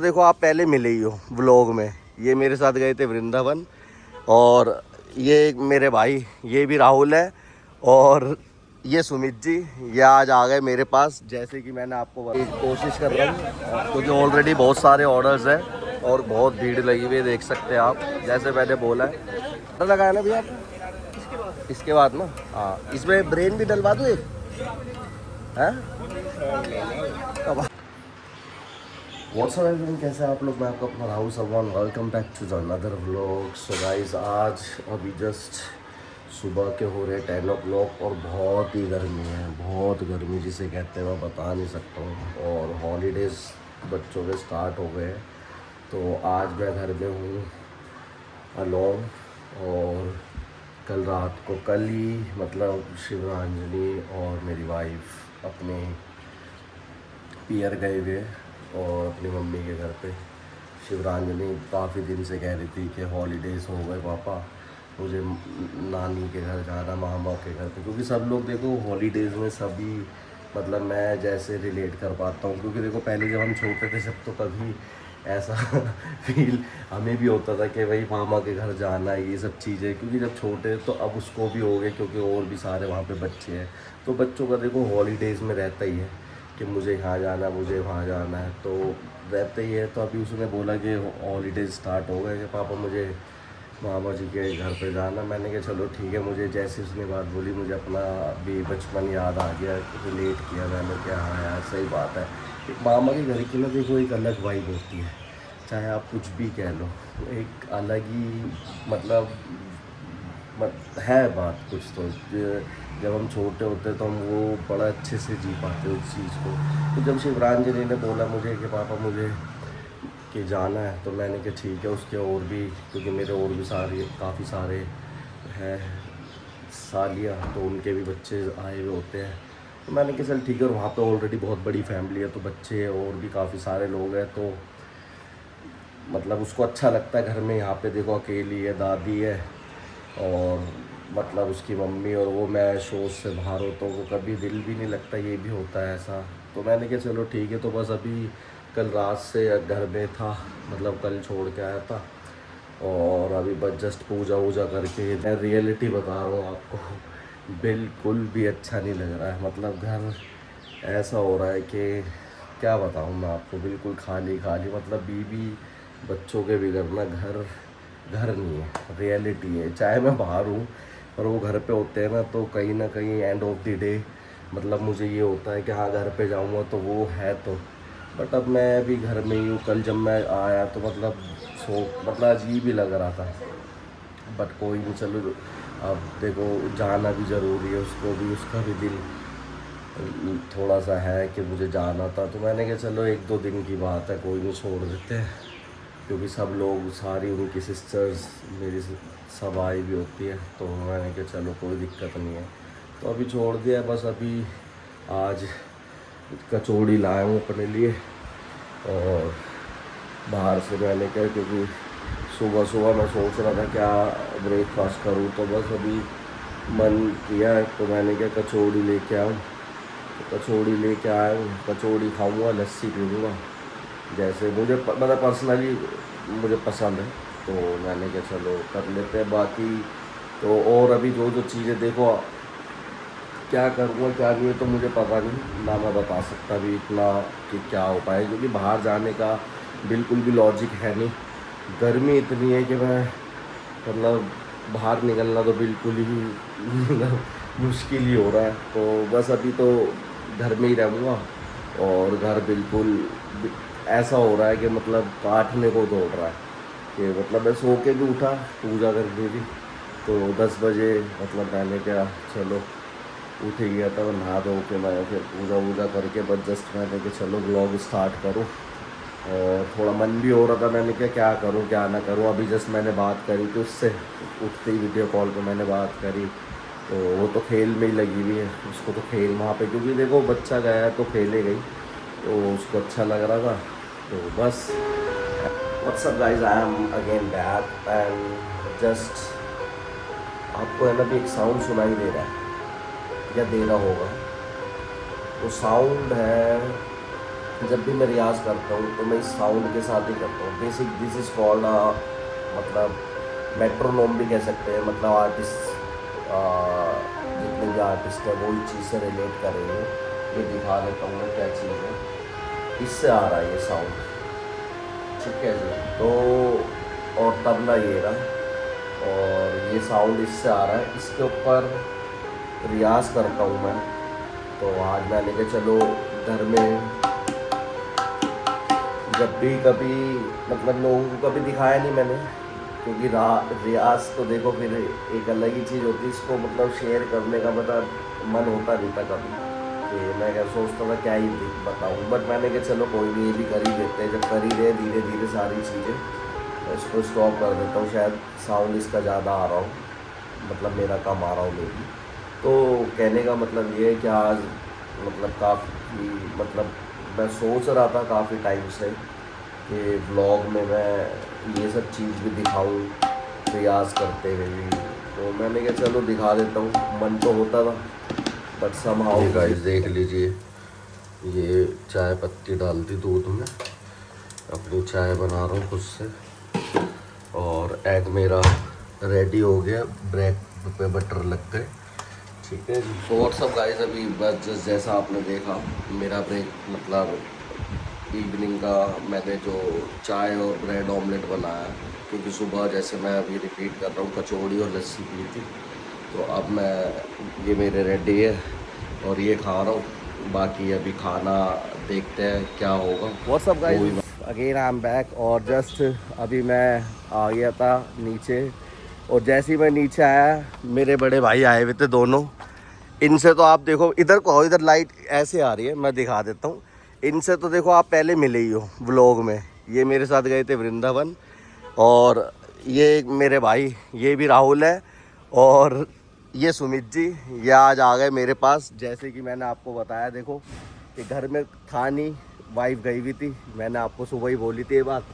देखो आप पहले मिले ही हो व्लॉग में, ये मेरे साथ गए थे वृंदावन, और ये मेरे भाई, ये भी राहुल है, और ये सुमित जी, ये आज आ गए मेरे पास। जैसे कि मैंने आपको कोशिश कर रहा हूँ क्योंकि ऑलरेडी बहुत सारे ऑर्डर्स हैं और बहुत भीड़ लगी हुई है, देख सकते हैं आप। जैसे मैंने बोला है, ऑर्डर लगाया ना भैया आपने, इसके बाद ना, हाँ इसमें ब्रेन भी डलवा दूँ एक, है। व्हाट्सअप एवरीवन, कैसे हैं आप लोग? मैं आपका अपना Rahul Salman, welcome back to the another vlog. So guys, आज अभी जस्ट सुबह के हो रहे 10 o'clock और बहुत ही गर्मी है, बहुत गर्मी जिसे कहते हैं मैं बता नहीं सकता हूँ। और हॉलीडेज़ बच्चों के स्टार्ट हो गए, तो आज मैं घर में हूँ अलोन। और कल रात को, कल ही मतलब शिवरांजनी और मेरी वाइफ अपने पियर गए हुए और अपनी मम्मी के घर पे। शिवरांजनी काफ़ी दिन से कह रही थी कि हॉलीडेज़ हो गए पापा, मुझे नानी के घर जाना, मामा के घर पे। क्योंकि सब लोग देखो हॉलीडेज़ में सभी, मतलब मैं जैसे रिलेट कर पाता हूँ, क्योंकि देखो पहले जब हम छोटे थे सब, तो कभी ऐसा फील हमें भी होता था कि भाई मामा के घर जाना है, ये सब चीज़ें। क्योंकि जब छोटे, तो अब उसको भी हो गए क्योंकि और भी सारे वहाँ पे बच्चे हैं। तो बच्चों का देखो हॉलीडेज़ में रहता ही है कि मुझे यहाँ जाना, मुझे वहाँ जाना है, तो रहते ही है। तो अभी उसने बोला कि हॉलीडेज स्टार्ट हो गए कि पापा मुझे मामा जी के घर पे जाना। मैंने कहा चलो ठीक है। मुझे जैसे उसने बात बोली, मुझे अपना भी बचपन याद आ गया, रिलेट किया मैंने, क्या हाँ यार सही बात है। एक मामा के घर की ना देखो एक अलग वाइब होती है, चाहे आप कुछ भी कह लो, एक अलग ही मतलब है बात कुछ। तो जब हम छोटे होते तो हम वो बड़ा अच्छे से जी पाते उस चीज़ को। तो जब शिवरांजनी ने बोला मुझे कि पापा मुझे कि जाना है, तो मैंने कहा ठीक है। उसके और भी, क्योंकि मेरे और भी सारे काफ़ी सारे हैं सालियाँ, तो उनके भी बच्चे आए हुए होते हैं। तो मैंने कहा चल ठीक है। और वहाँ पे ऑलरेडी बहुत बड़ी फैमिली है, तो बच्चे और भी काफ़ी सारे लोग हैं, तो मतलब उसको अच्छा लगता है घर में। यहाँ पे देखो अकेली है, दादी है, और मतलब उसकी मम्मी, और वो मैं शोज से बाहर होता हूँ तो कभी दिल भी नहीं लगता, ये भी होता है ऐसा। तो मैंने कहा चलो ठीक है। तो बस अभी कल रात से घर में था, मतलब कल छोड़ के आया था, और अभी बस जस्ट पूजा वूजा करके। मैं रियलिटी बता रहा हूँ आपको, बिल्कुल भी अच्छा नहीं लग रहा है। मतलब घर ऐसा हो रहा है कि क्या बताऊँ मैं आपको, बिल्कुल खाली खाली। मतलब बीवी बच्चों के बिगड़ ना, घर घर नहीं है, रियलिटी है। चाहे मैं बाहर हूँ पर वो घर पे होते हैं ना, तो ना कहीं एंड ऑफ द डे मतलब मुझे ये होता है कि हाँ घर पे जाऊँगा तो वो है। तो बट अब मैं भी घर में ही हूँ। कल जब मैं आया तो मतलब अजीब ही लग रहा था, बट कोई नहीं, चलो अब देखो जाना भी ज़रूरी है। उसको भी, उसका भी दिल थोड़ा सा है कि मुझे जाना था। तो मैंने कहा चलो 1-2 दिन की बात है, कोई नहीं, छोड़ देते हैं। क्योंकि सब लोग, सारी उनकी सिस्टर्स मेरी सब आई भी होती है, तो मैंने कहा चलो कोई दिक्कत नहीं है। तो अभी छोड़ दिया। बस अभी आज कचौड़ी लाया हूँ अपने लिए, और बाहर से मैंने कहा, क्योंकि सुबह सुबह मैं सोच रहा था क्या ब्रेकफास्ट करूँ, तो बस अभी मन किया है, तो मैंने क्या कचौड़ी लेके आऊँ। तो कचौड़ी लेके आया हूँ, कचौड़ी खाऊँगा, लस्सी पीऊँगा। जैसे मुझे मतलब पर्सनली मुझे पसंद है, तो मैंने कहा चलो कर लेते हैं। बाकी तो और अभी जो जो चीज़ें देखो, क्या करूँगा क्या नहीं है तो मुझे पता नहीं ना, मैं बता सकता भी इतना कि क्या हो पाए, क्योंकि बाहर जाने का बिल्कुल भी लॉजिक है नहीं। गर्मी इतनी है कि मैं मतलब बाहर निकलना तो बिल्कुल ही मतलब मुश्किल ही हो रहा है। तो बस अभी तो घर में ही रहूँगा, और घर बिल्कुल ऐसा हो रहा है कि मतलब काटने को दौड़ रहा है। कि मतलब मैं सो के भी उठा, पूजा कर दी थी, तो 10 बजे मतलब मैंने क्या चलो उठ ही गया था। नहा धो के मैं फिर पूजा वूजा करके बस जस्ट मैंने कि चलो व्लॉग स्टार्ट करूँ। और थोड़ा मन भी हो रहा था, मैंने क्या करूँ क्या ना करूँ। अभी जस्ट मैंने बात करी थी उससे, उठते ही वीडियो कॉल पे मैंने बात करी, तो वो तो खेल में ही लगी हुई है। उसको तो खेल वहाँ पे, क्योंकि देखो बच्चा गया है तो खेले गई, तो उसको अच्छा लग रहा था। तो बस what's up guys, I am again back and just आपको है ना भी एक साउंड सुनाई दे रहा है या दे रहा होगा। वो साउंड है जब भी मैं रियाज़ करता हूँ तो मैं इस साउंड के साथ ही करता हूँ। बेसिक दिस इज़ कॉल्ड मतलब मेट्रोनोम भी कह सकते हैं। मतलब आर्टिस्ट जितने भी आर्टिस्ट हैं वो इस चीज़ से रिलेट कर रहे हैं। ये दिखा देता हूँ मैं क्या चीज़ है। इससे आ रहा है ये साउंड, ठीक है जी। तो और तबला ये रहा और ये साउंड इससे आ रहा है। इसके ऊपर रियाज़ करता हूँ मैं। तो आज मैंने कहा चलो घर में जब भी कभी मतलब लोगों को कभी दिखाया नहीं मैंने, क्योंकि रियाज तो देखो फिर एक अलग ही चीज़ होती है। इसको मतलब शेयर करने का मतलब मन होता नहीं था कभी कि मैं क्या सोचता था क्या ही बताऊँ। बट मैंने कहा चलो कोई नहीं, ये भी कर ही देते हैं। जब कर ही रहे धीरे धीरे सारी चीज़ें, मैं इसको स्टॉप कर देता हूँ। शायद साउंड इसका ज़्यादा आ रहा हो, मतलब मेरा कम आ रहा हो मेरी। तो कहने का मतलब ये है कि आज मतलब काफ़ी मतलब मैं सोच रहा था काफ़ी टाइम से कि व्लॉग में मैं ये सब चीज़ भी दिखाऊं रियाज़ करते हुए भी। तो मैंने कहा चलो दिखा देता हूँ, मन तो होता था बट सम हाउ। गाइस देख लीजिए, ये चाय पत्ती डाल दी दूध में, अपनी चाय बना रहा हूँ खुद से। और एग मेरा रेडी हो गया, ब्रेड पे बटर लग गए, ठीक है जी। तो व्हाट्सअप गाइस, अभी बस जैसा आपने देखा मेरा ब्रेक मतलब इवनिंग का मैंने जो चाय और ब्रेड ऑमलेट बनाया, क्योंकि सुबह जैसे मैं अभी रिपीट कर रहा हूँ कचौड़ी और लस्सी पी थी। तो अब मैं ये मेरे रेडी है और ये खा रहा हूँ। बाकी अभी खाना देखते हैं क्या होगा। WhatsApp guys, again I am back. और जस्ट अभी मैं आ गया था नीचे, और जैसे ही मैं नीचे आया मेरे बड़े भाई आए हुए थे दोनों। इनसे तो आप देखो, इधर को आओ, इधर लाइट ऐसे आ रही है, मैं दिखा देता हूँ। इनसे तो देखो आप पहले मिले ही हो व्लॉग में। ये मेरे साथ गए थे वृंदावन। और ये मेरे भाई, ये भी राहुल है, और ये सुमित जी, ये आज आ गए मेरे पास। जैसे कि मैंने आपको बताया देखो कि घर में था नहीं, वाइफ गई हुई थी। मैंने आपको सुबह ही बोली थी ये बात।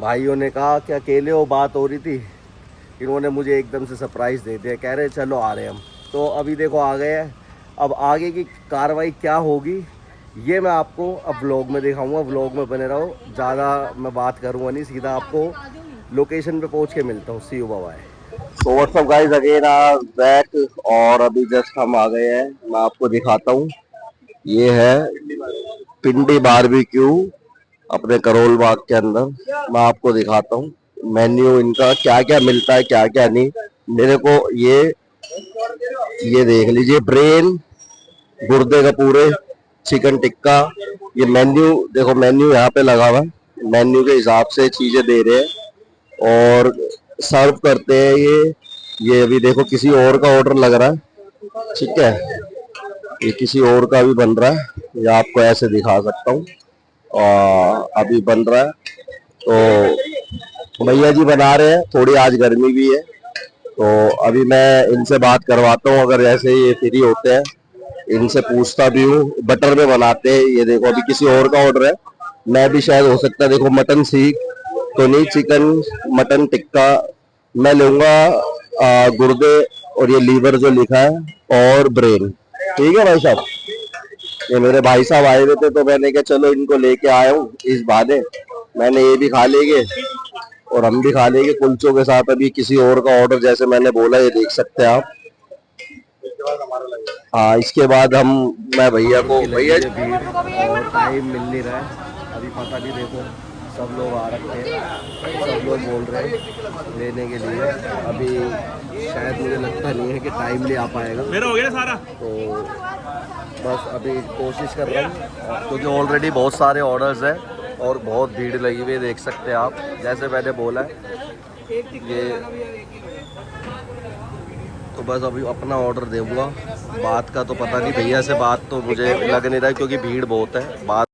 भाइयों ने कहा कि अकेले हो, बात हो रही थी। इन्होंने मुझे एकदम से सरप्राइज़ दे दिया, कह रहे चलो आ रहे हम। तो अभी देखो आ गए हैं। अब आगे की कार्रवाई क्या होगी ये मैं आपको अब व्लॉग में दिखाऊंगा। व्लॉग में बने रहो, ज़्यादा मैं बात करूँगा नहीं, सीधा आपको लोकेशन पे पहुँच के मिलता हूँ। See you, bye bye. So what's up guys, again back. और अभी जस्ट हम आ गए हैं, मैं आपको दिखाता हूँ। ये है पिंडी बारबेक्यू अपने करोल बाग के अंदर। मैं आपको दिखाता हूँ मेन्यू इनका, क्या क्या मिलता है क्या क्या नहीं। मेरे को ये देख लीजिए, ब्रेन, गुर्दे का पूरे, चिकन टिक्का। ये मेन्यू देखो, मेन्यू यहाँ पे लगा हुआ है, मेन्यू के हिसाब से चीजें दे रहे हैं और सर्व करते हैं। ये अभी देखो किसी और का ऑर्डर लग रहा है, ठीक है। ये किसी और का भी बन रहा है, ये आपको ऐसे दिखा सकता हूँ। अभी बन रहा है, तो भैया जी बना रहे हैं। थोड़ी आज गर्मी भी है, तो अभी मैं इनसे बात करवाता हूँ। अगर ऐसे ये फ्री होते हैं, इनसे पूछता भी हूँ। बटर में बनाते हैं, ये देखो अभी किसी और का ऑर्डर है। मैं भी शायद हो सकता है, देखो मटन सीख तो नहीं, चिकन मटन टिक्का मैं लूंगा, गुर्दे और ये लीवर जो लिखा है और ब्रेन, ठीक है भाई साहब। ये मेरे भाई साहब आए हुए थे, तो मैंने कहा चलो इनको लेके आया हूँ इस बहाने, मैंने ये भी खा लेंगे और हम भी खा लेंगे कुलचों के साथ। अभी किसी और का ऑर्डर जैसे मैंने बोला, ये देख सकते हैं आप। हाँ, इसके बाद हम, मैं भैया को, भैया भीड़ और टाइम मिल नहीं रहा है अभी, पता नहीं देखो सब लोग आ रखे हैं, सब लोग बोल रहे हैं लेने के लिए। अभी शायद मुझे लगता नहीं है कि टाइम ले आ पाएगा, मेरा हो गया सारा। तो बस अभी कोशिश कर रहा हूँ, क्योंकि ऑलरेडी बहुत सारे ऑर्डर्स हैं और बहुत भीड़ लगी हुई है, देख सकते हैं आप। जैसे मैंने बोला है ये, तो बस अभी अपना ऑर्डर दूंगा। बात का तो पता नहीं, भैया से बात तो मुझे लग नहीं रहा है क्योंकि भीड़ बहुत है। बात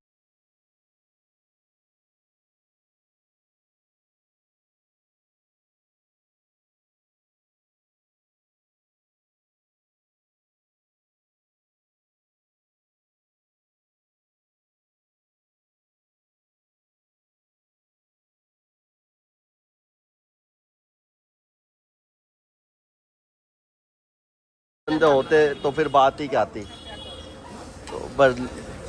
बंदे होते तो फिर बात ही क्या थी। तो बस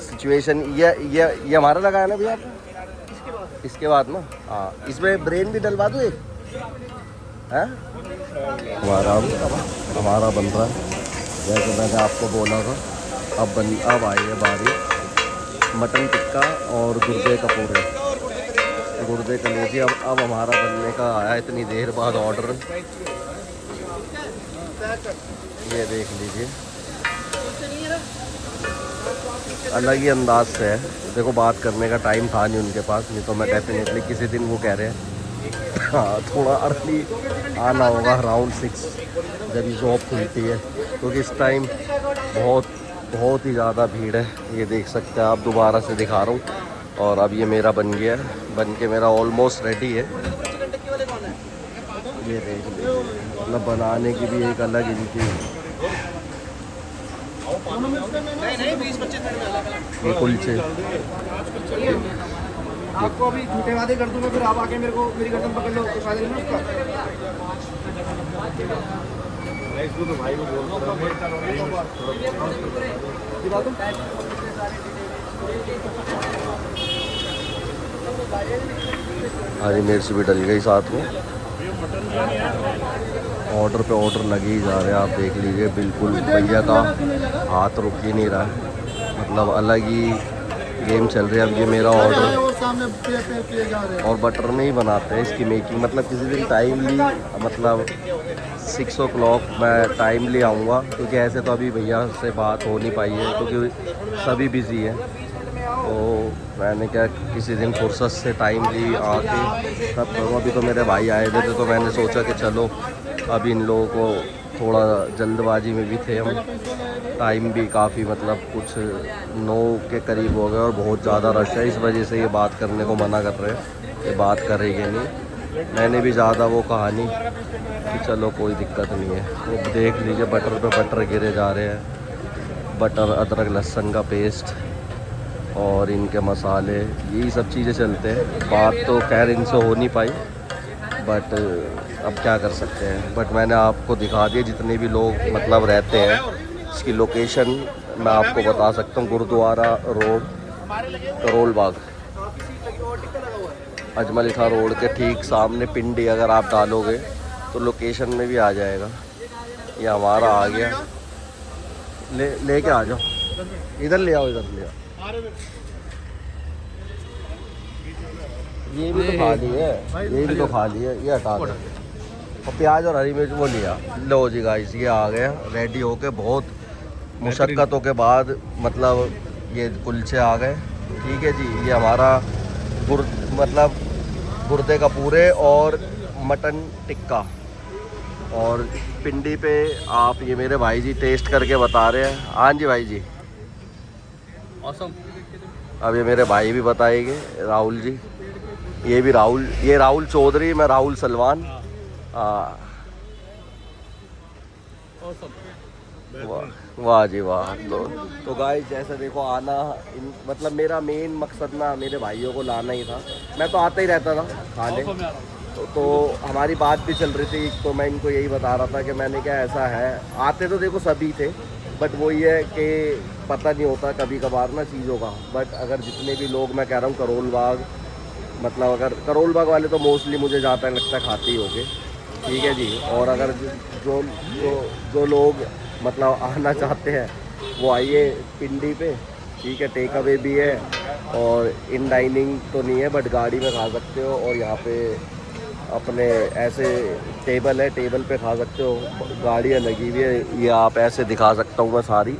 सिचुएशन ये हमारा लगाया ना भैया आपने? इसके बाद ना, हाँ इसमें ब्रेन भी डलवा दूँ एक, है हमारा बन रहा है जैसे मैंने आपको बोला था। अब आई है बारी मटन टिक्का और गुर्दे का पूरे, गुर्दे का लीजिए। अब हमारा बनने का आया इतनी देर बाद ऑर्डर, ये देख लीजिए अलग ही अंदाज से है। देखो बात करने का टाइम था नहीं उनके पास, नहीं तो मैं डेफिनेटली किसी दिन, वो कह रहे हैं हाँ थोड़ा अर्ली आना होगा अराउंड 6 जब ये शॉप खुलती है, क्योंकि इस टाइम बहुत ही ज़्यादा भीड़ है। ये देख सकते हैं आप, दोबारा से दिखा रहा हूँ। और अब ये मेरा बन गया है, बन के मेरा ऑलमोस्ट रेडी है। ये देख लीजिए, मतलब बनाने की भी एक अलग इनकी ये कुलचे। आपको अभी झूठे वादे कर दूंगा, फिर आप आके मेरे को मेरी गर्दन पकड़ लो तो शादी नहीं उसका। इसको तो भाई को बोल हरी मिर्च भी डल गई साथ में। ऑर्डर पे ऑर्डर लगे ही जा रहे हैं, आप देख लीजिए। बिल्कुल भैया का हाथ रुक ही नहीं रहा है, मतलब अलग ही गेम चल रही है। अब ये मेरा ऑर्डर और बटर में ही बनाते हैं इसकी मेकिंग, मतलब किसी दिन टाइमली, मतलब 6 o'clock मैं टाइमली आऊँगा, क्योंकि ऐसे तो अभी भैया से बात हो नहीं पाई है क्योंकि सभी बिज़ी हैं। तो मैंने क्या किसी दिन फुर्सत से टाइमली आके तब करूँ। अभी तो मेरे भाई आए थे तो मैंने सोचा कि चलो अभी इन लोगों को थोड़ा जल्दबाजी में भी थे हम, टाइम भी काफ़ी मतलब कुछ 9 के करीब हो गए और बहुत ज़्यादा रश है, इस वजह से ये बात करने को मना कर रहे हैं, ये बात करेंगे नहीं। मैंने भी ज़्यादा वो कहा नहीं कि चलो कोई दिक्कत नहीं है। वो देख लीजिए बटर पे बटर गिरे जा रहे हैं, बटर, अदरक लहसुन का पेस्ट और इनके मसाले, यही सब चीज़ें चलते हैं। बात तो खैर इनसे हो नहीं पाई, बट अब क्या कर सकते हैं। बट मैंने आपको दिखा दिया जितने भी लोग मतलब रहते हैं। इसकी लोकेशन मैं आपको बता सकता हूँ, गुरुद्वारा रोड, करोल बाग, अजमल खां रोड के ठीक सामने पिंडी अगर आप डालोगे तो लोकेशन में भी आ जाएगा। ये हमारा आ गया, लेके आ जाओ, इधर ले आओ, इधर ले आओ। ये भी तो खाली है, ये भी तो खाली है, ये हटा दो। और प्याज और हरी मिर्च वो लिया। लो जी गाइस, ये आ गए रेडी होके, बहुत मुशक्क़तों के बाद मतलब ये कुलचे आ गए। ठीक है जी, ये हमारा मतलब गुर्दे का पूरे और मटन टिक्का। और पिंडी पे आप, ये मेरे भाई जी टेस्ट करके बता रहे हैं। हाँ जी भाई जी, ऑसम। अब ये मेरे भाई भी बताएंगे, राहुल जी। ये भी राहुल, ये राहुल चौधरी, मैं राहुल सलमान। वाह जी वाह। तो गाइस जैसे देखो आना, मतलब मेरा मेन मकसद ना मेरे भाइयों को लाना ही था। मैं तो आता ही रहता था खाने, तो हमारी बात भी चल रही थी। तो मैं इनको यही बता रहा था कि मैंने क्या, ऐसा है, आते तो देखो सभी थे, बट वो ये कि पता नहीं होता कभी कभार ना चीज़ों का। बट अगर जितने भी लोग, मैं कह रहा हूँ करोल बाग, मतलब अगर करोल बाग वाले तो मोस्टली मुझे जहाँ तक लगता है खाते ही होंगे। ठीक है जी। और अगर जो जो जो लोग मतलब आना चाहते हैं वो आइए पिंडी पे। ठीक है, टेक अवे भी है और इन डाइनिंग तो नहीं है, बट गाड़ी में खा सकते हो। और यहाँ पे अपने ऐसे टेबल है, टेबल पे खा सकते हो, गाड़ियाँ लगी हुई है, ये आप ऐसे दिखा सकता हूँ मैं सारी।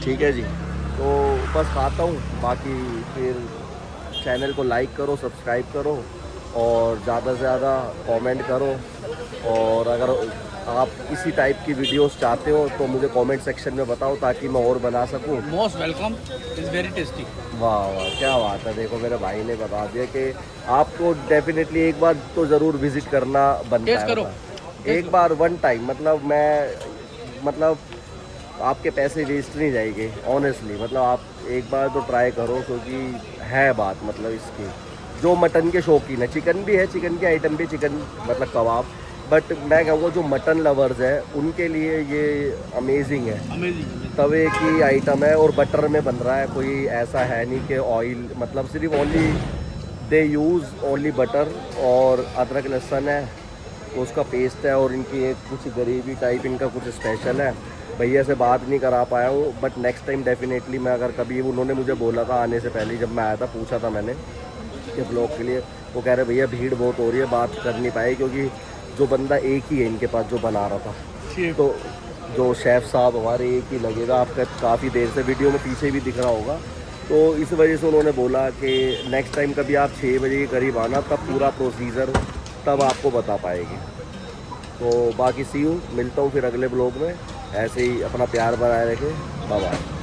ठीक है जी। तो बस खाता हूँ, बाकी फिर चैनल को लाइक करो, सब्सक्राइब करो और ज़्यादा से ज़्यादा कमेंट करो। और अगर आप इसी टाइप की वीडियोस चाहते हो तो मुझे कमेंट सेक्शन में बताओ ताकि मैं और बना सकूं। Most welcome, is very tasty. वाह वाह, क्या बात है। देखो मेरे भाई ने बता दिया कि आपको डेफिनेटली एक बार तो ज़रूर विज़िट करना बनता है। करो एक बार, वन टाइम, मतलब मैं, मतलब आपके पैसे वेस्ट नहीं जाएंगे ऑनेस्टली। मतलब आप एक बार तो ट्राई करो, क्योंकि है बात मतलब इसकी। जो मटन के शौकीन है, चिकन भी है, चिकन के आइटम भी, चिकन मतलब कबाब, बट मैं कहूँगा जो मटन लवर्स है उनके लिए ये अमेजिंग है। अमेजिंग। तवे की आइटम है और बटर में बन रहा है, कोई ऐसा है नहीं कि ऑयल, मतलब सिर्फ only they use only butter और अदरक लहसुन है उसका पेस्ट है, और इनकी एक कुछ ग्रेवी टाइप इनका कुछ स्पेशल है। भैया से बात नहीं करा पाया हूँ, बट नेक्स्ट टाइम डेफिनेटली मैं अगर कभी, उन्होंने मुझे बोला था आने से पहले जब मैं आया था, पूछा था मैंने कि ब्लॉग के लिए, वो कह रहे भैया भीड़ बहुत हो रही है, बात कर नहीं पाए क्योंकि जो बंदा एक ही है इनके पास जो बना रहा था, तो जो शेफ़ साहब हमारे एक ही लगेगा, आपका काफ़ी देर से वीडियो में पीछे भी दिख रहा होगा। तो इस वजह से उन्होंने बोला कि नेक्स्ट टाइम कभी आप 6 बजे के करीब आना, तब पूरा प्रोसीजर तब आपको बता पाएगी। तो बाकी सी यू, मिलता हूँ फिर अगले ब्लॉग में, ऐसे ही अपना प्यार बनाए रखें, बाय बाय।